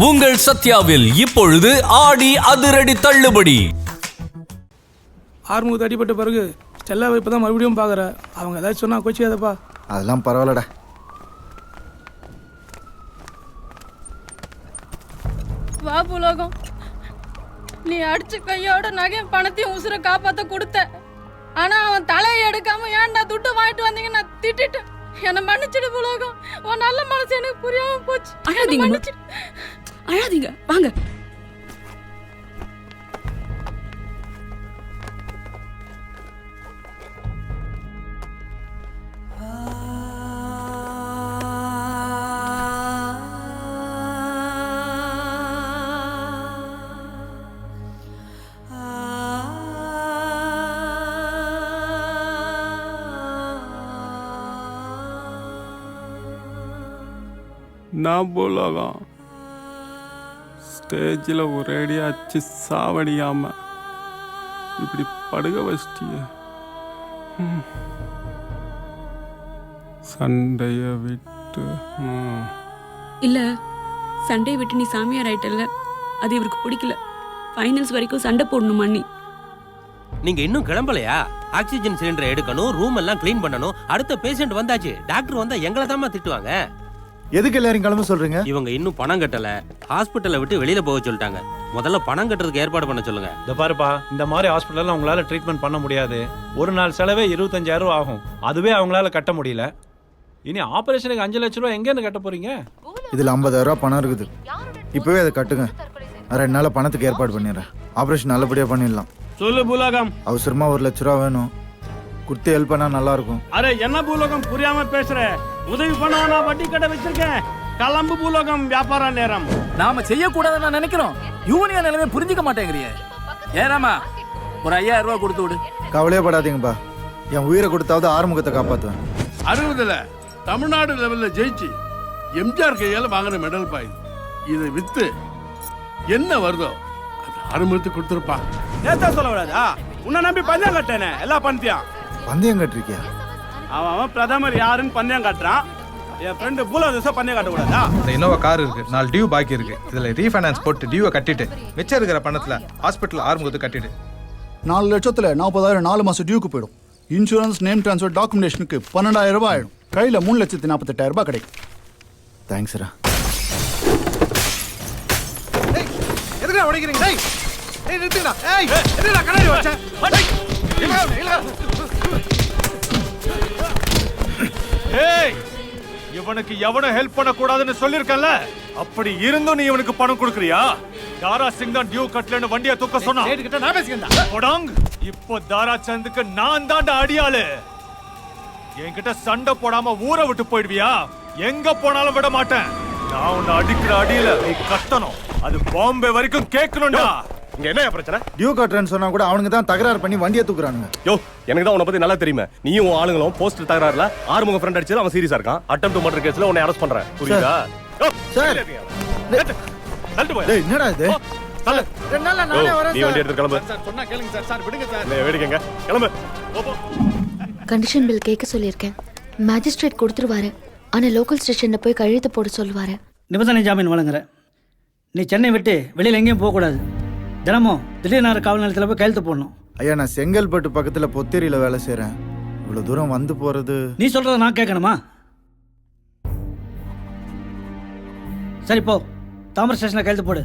உங்கள் சத்யாவில் இப்பொழுது ஆடி அதிரடி தள்ளுபடி. ஆறுமுகத்து அடிப்பட்ட பிறகு ஸ்டெல்லாவை இப்போ தான் மறுபடியும் பார்க்குற. அவங்க ஏதாச்சும் சொன்னா கோச்சிக்காதப்பா. அதெல்லாம் பரவாயில்லடா. வா புலோகம், நீ அடிச்ச கையோட நகையும் பணத்தையும் உசுர காப்பாத்த கொடுத்த. ஆனா அவன் தலையை எடுக்காம ஏன்டா துட்டு வாங்கிட்டு வந்தீங்க நான் திட்டிட்டேன். என்ன மன்னிச்சிடு புலோகம், உன் நல்ல மனசு எனக்கு புரியாம போச்சு. அழாதீங்க, அழாதீங்க, வாங்க. நான் போலாதான் ஸ்டேஜில் ஒரேடி அச்சு சாவடியாம இப்படி படுக வச்சிட்டிய. சண்டைய விட்டு இல்ல, சண்டையை விட்டு நீ சாமியார் ஆயிட்டல்ல, அது இவருக்கு பிடிக்கல. ஃபைனல்ஸ் வரைக்கும் சண்டை போடணுமா நீ? நீங்க இன்னும் கிளம்பலையா? ஆக்சிஜன் சிலிண்டரை எடுக்கணும், ரூம் எல்லாம் கிளீன் பண்ணணும். அடுத்த பேஷண்ட் வந்தாச்சு. டாக்டர் வந்தா எங்களை தான் திட்டுவாங்க. எதுக்கு எல்லாரும் கிளம்ப சொல்றீங்க? இவங்க இன்னும் பணம் கட்டல, ஹாஸ்பிட்டலை விட்டு வெளியில போக சொல்லிட்டாங்க. முதல்ல பணம் கட்டுறதுக்கு ஏற்பாடு பண்ண சொல்லுங்க. இந்த பாருப்பா, இந்த மாதிரி ஹாஸ்பிட்டல்ல உங்களால ட்ரீட்மெண்ட் பண்ண முடியாது. ஒரு நாள் செலவே 25,000 ரூபா ஆகும். அதுவே அவங்களால கட்ட முடியல. இனி ஆபரேஷனுக்கு 5 லட்சம் ரூபா எங்க இருந்து கட்ட போறீங்க? இதுல 50,000 ரூபா பணம் இருக்குது. இப்பவே அதை கட்டுங்க. 2 நாள் பணத்துக்கு ஏற்பாடு பண்ணிடுறேன். ஆபரேஷன் நல்லபடியா பண்ணிடலாம். சொல்லு பூலோகம். அவசரமா 1 லட்ச ரூபா வேணும். குடுத்து ஹெல்ப் பண்ணா நல்லா இருக்கும். அரே என்ன பூலோகம் புரியாம பேசுற? உதவி பண்ண நான் வட்டி கடை வச்சிருக்கேன். கிளம்பு பூலோகம், வியாபார நேரம். நாம செய்யக்கூடாதுன்னு நான் நினைக்கிறோம். யூனியன் நிலைமை புரிஞ்சுக்க மாட்டேங்கிறிய. ஏறாமா ஒரு 5,000 ரூபாய் கொடுத்து விடு. கவலையே படாதீங்கப்பா. என் உயிரை கொடுத்தாவது ஆறுமுகத்தை காப்பாத்துவேன். 60ல தமிழ்நாடு லெவல்ல ஜெயிச்சு எம்ஜிஆர் கையால வாங்கின மெடல் பாய். இதை வித்து என்ன வருதோ அது ஆறுமுகத்துக்கு கொடுத்துருப்பான். நேத்தா சொல்ல விடாதா? உன்னை நம்பி பந்தயம் கட்டேனே, எல்லாம் பந்தயம். பந்தயம் கட்டிருக்கியா? அவன் பிரதமர் யாருன்னு பந்தயம் காட்டுறான். என் ஃப்ரெண்டு பூலோகம் பந்தயம் காட்டக்கூடாதா? இந்த இனோவா கார் இருக்கு, 4 டியூ பாக்கி இருக்கு. இதுல ரீஃபைனான்ஸ் போட்டு டியூவை கட்டிட்டு மிச்சம் இருக்கிற பணத்துல ஹாஸ்பிட்டல் ஆறுமுகத்தை கட்டிட்டு 4 லட்சத்துல 40,000 4 மாசம் டியூக்கு போயிடும். இன்சூரன்ஸ், நேம் டிரான்ஸ்ஃபர், டாக்குமெண்டேஷனுக்கு 12,000 ரூபாய் ஆயிடும். கையில 3,48,000 ரூபாய் கிடைக்கும். தேங்க்ஸ்ரா. எதுக்குடா உடைக்கிறீங்க? டேய் டேய் நிறுத்துங்கடா. ஏய் எதுக்குடா கண்ணாடி வச்ச? ஏய், இவனுக்கு எவனும் ஹெல்ப் பண்ண கூடாதுன்னு சொல்லிருக்கல. அப்படி இருந்தும் நீ இவனுக்கு பணம் கொடுக்கறியா? தாரா சிங் தான் டியூ கட்டலன்னு வண்டியை தூக்க சொன்னா. நான் பேசிக்கிறேன். இப்போ தாரா சந்துக்கு நான் தாண்டா அடியாளு. என்கிட்ட சண்டை போடாம ஊரை விட்டு போயிடுவியா? எங்க போனாலும் விட மாட்டேன். நான் உன்னை அடிக்கிற அடியில நீ கட்டணும். அது பாம்பே வரைக்கும் கேட்கணும்டா. இங்க என்ன பிரச்சனை? டியூ கட்டுறேன்னு சொன்னா கூட அவனுக்கு தான் தகராறு பண்ணி வண்டியை தூக்குறானுங்க. யோ, எனக்கு தான் உன்னை பத்தி நல்லா தெரியுமே. நீயும் உன் ஆளுங்களும் போஸ்ட் தகராறுல ஆறுமுக ஃப்ரெண்ட் அடிச்சது அவன் சீரியஸா இருக்கான். அட்டெம்ப்ட் டு மர்டர் கேஸ்ல உன்னை அரெஸ்ட் பண்றேன். புரியுதா? சார் தள்ளு போய். டேய் என்னடா இது? தள்ளு. 2 நாள்ல நானே வரேன். நீ வண்டி எடுத்து கிளம்பு. சார் சொன்னா கேளுங்க சார். சார் விடுங்க சார். நீ வேடிக்கைங்க. கிளம்பு. போ. கண்டிஷன் பில் கேட்க சொல்லியிருக்கேன். மேஜிஸ்ட்ரேட் கொடுத்துருவாரு. ஆனா லோக்கல் ஸ்டேஷன்ல போய் கையெழுத்து போட சொல்லுவாரு. நிபந்தனை ஜாமீன் வழங்குற. நீ சென்னை விட்டு வெளியில எங்கேயும் போகக்கூடாது. தினமும் திடீர்னு காவல் நிலையத்தில் போய் கையெழுத்து போடணும். ஐயா, நான் செங்கல்பட்டு பக்கத்துல பொத்தேரியில வேலை செய்யறேன். இவ்வளவு தூரம் வந்து போறது. நீ சொல்றத நான் கேட்கணுமா? சரி போ, தாமரை ஸ்டேஷன்ல கையெழுத்து போடு.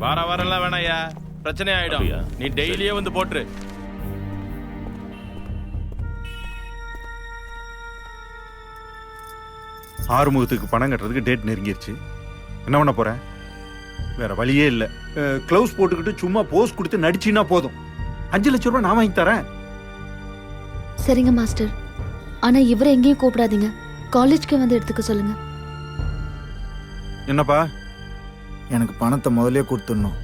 வரலாம் வேணாயா, பிரச்சனை ஆயிடும். நீ டெய்லியே வந்து போட்டுரு. ஆறுமுகத்துக்கு பணம் கட்டுறதுக்கு டேட் நெருங்கிருச்சு. என்ன பண்ண போறேன்? வேற வழியே இல்லை. க்ளவுஸ் போட்டுக்கிட்டு சும்மா போஸ் கொடுத்து நடிச்சின்னா போதும். 5 லட்சம் ரூபாய் நான் வாங்கி தரேன். சரிங்க மாஸ்டர். ஆனா இவரை எங்கேயும் கூப்பிடாதீங்க. காலேஜ்க்கு வந்து எடுத்துக்க சொல்லுங்க. என்னப்பா? எனக்கு பணத்தை முதலே கொடுத்துடணும்.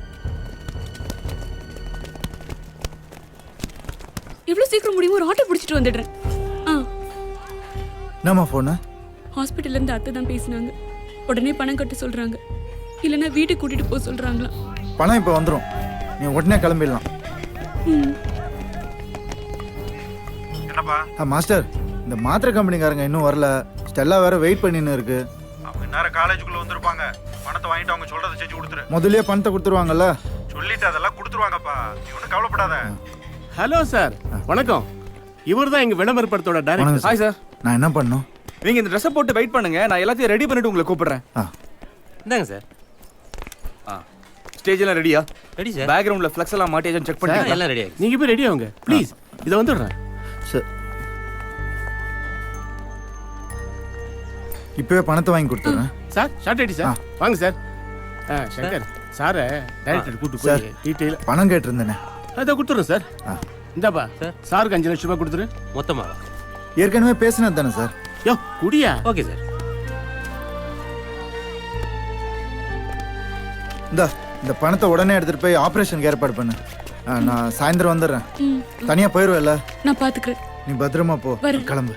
எவ்வளவு சீக்கிரம் முடியும்? ஒரு ஆட்டோ பிடிச்சிட்டு வந்துடுறேன். என்னம்மா போன? ஹாஸ்பிட்டல்ல இருந்து அத்தை தான் பேசினாங்க. உடனே பணம் கட்ட சொல்றாங்க. இல்லைன்னா வீட்டுக்கு கூட்டிட்டு போக சொல்றாங்களா? பணம் இப்ப வந்துடும். நீ உடனே கிளம்பிடலாம். என்னப்பா? மாஸ்டர், இந்த மாத்திரை கம்பெனிக்காரங்க இன்னும் வரல. ஸ்டெல்லா வேற வெயிட் பண்ணின்னு இருக்கு. அவங்க நேரம் காலேஜுக்குள்ள வந்திருப்பாங்க. பணத்தை வாங்கிட்டு அவங்க சொல்றதை செஞ்சு கொடுத்துரு. முதல்லயே பணத்தை கொடுத்துருவாங்கல்ல? சொல்லிட்டு அதெல்லாம் கொடுத்துருவாங்கப்பா, நீ ஒன்றும் கவலைப்படாத. ஹலோ சார், வணக்கம். இவர் தான் எங்க விளம்பரப்படத்தோட டைரக்டர். Hi sir. நான் என்ன பண்ணணும்? நீங்க இந்த ட்ரெஸ்ஸை போட்டு வெயிட் பண்ணுங்க, நான் எல்லாத்தையும் ரெடி பண்ணிட்டு உங்களை கூப்பிடுறேன். இந்தாங்க சார். ஸ்டேஜ் எல்லாம் ரெடியா? Ready sir. பேக்ரவுண்ட்ல ஃப்ளெக்ஸ் எல்லாம் மாட்டியாச்சுன்னு செக் பண்ணிட்டீங்களா? எல்லாம் ரெடி ஆயிடுச்சு. நீங்க போய் ரெடி ஆகுங்க ப்ளீஸ். இத வந்துடுறேன் சார். இப்பவே பணத்தை வாங்கி கொடுத்துறேன் சார். Shot ready sir. வாங்க சார். சங்கர் சார் டைரக்டர் கூட்டி போய் டீடைல் பணம் கேட்டிருந்தேனே, அத கொடுத்துறேன் சார். இந்தாப்பா சாருக்கு 5 லட்சம் ரூபாய் கொடுத்துரு. மொத்தமா ஏற்கனவே பேசினது தானே சார்? யோ குடியா? Okay sir. இந்த பணத்தை உடனே எடுத்துட்டு போய் ஆபரேஷனுக்கு ஏற்பாடு பண்ணு. நான் சாயந்தரம் வந்துடுறேன். தனியா போயிருவேல்ல? நான் பாத்துக்கிறேன். நீ பத்திரமா போ, கிளம்பு.